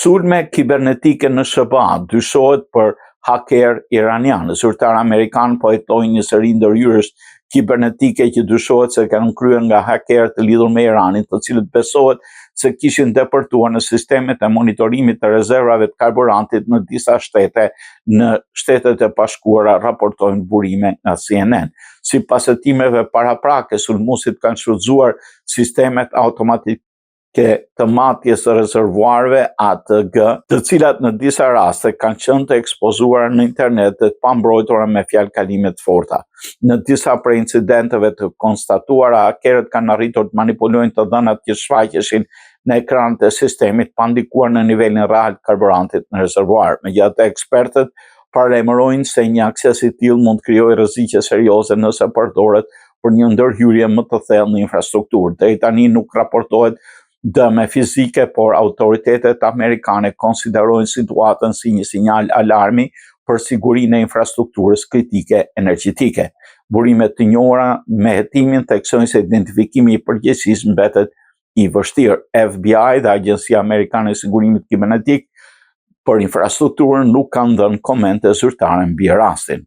Sulme kibernetike në SBA dyshohet për haker iranian. Zyrtar amerikan po hetojnë një seri ndërhyrësh kibernetike që dyshohet se kanë kryer nga hakerë të lidhur me Iranin, të cilët besohet se kishin depërtuar në sistemet e monitorimit të rezervave të karburantit në disa shtete në Shtetet e Bashkuara, raportojnë burime nga CNN. Sipas hetimeve paraprake, sulmuesit kanë shfrytzuar sistemet automatike të matjes së rezervuarve ATG, të cilat në disa raste kanë qenë të ekspozuara në internet dhe të pambrojtura me fjalë kalime të forta. Në disa prej incidenteve të konstatuara, hakerët kanë arritur të manipulojnë të dhënat që shfaqeshin në ekranet e sistemit pa ndikuar në nivelin real të karburantit në rezervuar. Megjithatë, ekspertët paralajmërojnë se një akses i tillë mund të krijojë rreziqe serioze nëse përdoret për një ndërhyrje më të thellë në infrastrukturë. Deri tani nuk raportohet dëme fizike, por autoritetet amerikane konsiderojnë situatën si një sinjal alarmi për sigurinë e infrastrukturës kritike energjetike. Burimet të njohura me hetimin theksojnë se identifikimi i përgjegjësisë mbetet i vështirë. FBI dhe Agjencia Amerikane e Sigurimit Kibernetik për infrastrukturën nuk kanë dhënë komente zyrtare mbi rastin.